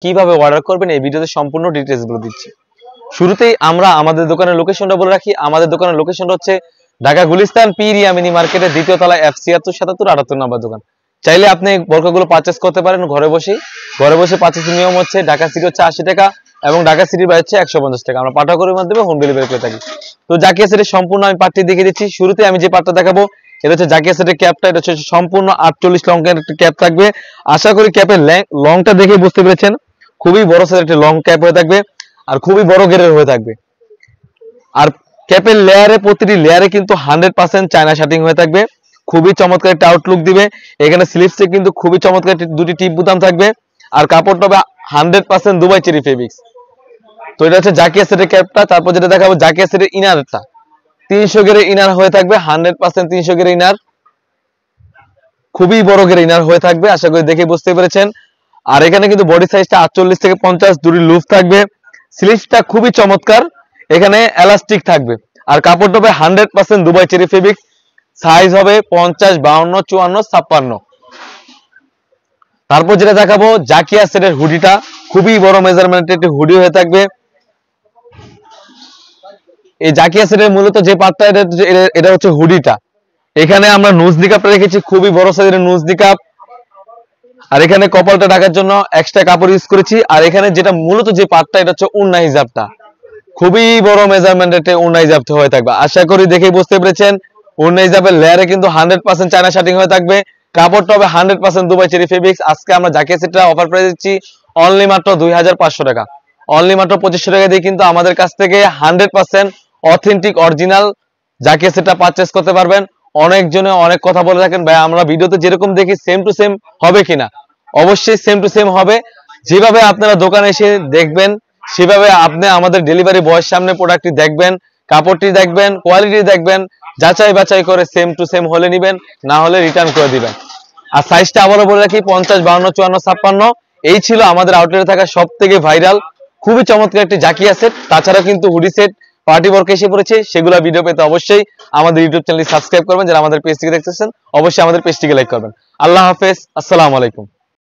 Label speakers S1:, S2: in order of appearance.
S1: কিভাবে অর্ডার করবেন এই ভিডিওতে সম্পূর্ণ ডিটেইলস বলে দিচ্ছি। শুরুতেই আমরা আমাদের দোকানের লোকেশনটা বলে রাখি। আমাদের দোকানের লোকেশনটা হচ্ছে ঢাকা গুলিস্তান পীর ইয়ামিনী মার্কেটের দ্বিতীয় তলায় F76 77 78 নম্বর দোকান। চাইলে আপনি বোরকাগুলো পারচেজ করতে পারেন ঘরে বসে। ঘরে বসে পারচেজের নিয়ম হচ্ছে ঢাকা সিটি হচ্ছে 80 টাকা এবং ঢাকা সিটির বাইরে হচ্ছে 150 টাকা। আমরা পাঠাগারের মাধ্যমে হোম ডেলিভারি করে থাকি। তো জাকিয়া সেটের সম্পূর্ণ আমি পার্টটি দেখিয়ে দিচ্ছি। শুরুতে আমি যে পার্টটা দেখাবো এটা হচ্ছে জাকিয়া সেটের ক্যাপটা। এটা হচ্ছে সম্পূর্ণ 48 লংয়ের একটা ক্যাপ থাকবে। আশা করি ক্যাপের লংটা দেখে বুঝতে পেরেছেন খুবই বড় সাইজের একটা লং ক্যাপ হয়ে থাকবে আর খুবই বড় গেরের হয়ে থাকবে। আর ক্যাপের লেয়ারে প্রতিটি লেয়ারে কিন্তু 100% চায়না শার্টিং হয়ে থাকবে। খুবই চমৎকার একটা আউটলুক দিবে। এখানে স্লিপসে কিন্তু খুবই চমৎকার দুটি টিপ বুতাম থাকবে আর কাপড়টা হবে 100% দুবাই চেরি ফেব্রিক্স। তো এটা হচ্ছে জাকিয়া সেটের ক্যাপটা। তারপর যেটা দেখাবো জাকিয়া সেটের ইনারটা 300 গেরের ইনার হয়ে থাকবে 100% 300 গেরের ইনার। খুবই বড় গেরের ইনার হয়ে থাকবে। আশা করি দেখে বুঝতে পেরেছেন। আর এখানে কিন্তু বডি সাইজটা 48 থেকে 50 দুটি লুপ থাকবে। স্লিভসটা খুবই চমৎকার। এখানে এলাস্টিক থাকবে আর কাপড়টা হবে 100% দুবাই চেরি ফেব্রিক্স। সাইজ হবে 50 52 54 56। তারপর যেটা দেখাবো জাকিয়া সেটের হুডিটা খুবই বড় মেজারমেন্টের একটি হুডি হয়ে থাকবে। এই জাকিয়া সেটের মূলত যে পার্টটা এটা হচ্ছে হুডিটা। এখানে আমরা নুজ নিকাপটা রেখেছি খুবই বড় সাইজের নুজ নিকাপ। আর এখানে কপালটা ঢাকার জন্য এক্সট্রা কাপড় ইউজ করেছি। আর এখানে যেটা মূলত যে পার্টটা এটা হচ্ছে উন্না হিজাবটা খুবই বড় মেজারমেন্টের উন্না হিজাবটা হয়ে থাকবে। আশা করি দেখেই বুঝতে পেরেছেন উন্না হিজাবের লেয়ারে কিন্তু 100% চায়না শার্টিং হয়ে থাকবে। কাপড়টা হবে 100% দুবাই চেরি ফেব্রিক্স। আজকে আমরা জাকিয়া সেটটা অফার প্রাইস দিচ্ছি অনলি মাত্র 2500 টাকা। অনলি মাত্র 2500 টাকা দিয়ে কিন্তু আমাদের কাছ থেকে 100% অথেন্টিক অরিজিনাল জাকিয়া সেটটা পারচেজ করতে পারবেন। অনেকজনে অনেক কথা বলে থাকেন ভাই আমরা ভিডিওতে যেরকম দেখি সেম টু সেম হবে কিনা। অবশ্যই সেম টু সেম হবে। যেভাবে আপনারা দোকানে এসে দেখবেন সেভাবে আপনি আমাদের ডেলিভারি বয়ের সামনে প্রোডাক্টটি দেখবেন, কাপড়টি দেখবেন, কোয়ালিটি দেখবেন, যাচাই বাছাই করে সেম টু সেম হলে নেবেন, না হলে রিটার্ন করে দিবেন। আর সাইজটা আবারও বলে রাখি 50 52 54 56। এই ছিল আমাদের আউটলেটে থাকা সবথেকে ভাইরাল খুবই চমৎকার একটি জাকিয়া সেট। তাছাড়া কিন্তু হুডি সেট পার্টি ওয়ার্ক এসে পড়েছে। সেগুলো ভিডিও পেতে অবশ্যই আমাদের ইউটিউব চ্যানেলটি সাবস্ক্রাইব করবেন। যারা আমাদের পেজটিকে দেখতেছেন অবশ্যই আমাদের পেজটিকে লাইক করবেন। আল্লাহ হাফেজ, আসসালামু আলাইকুম।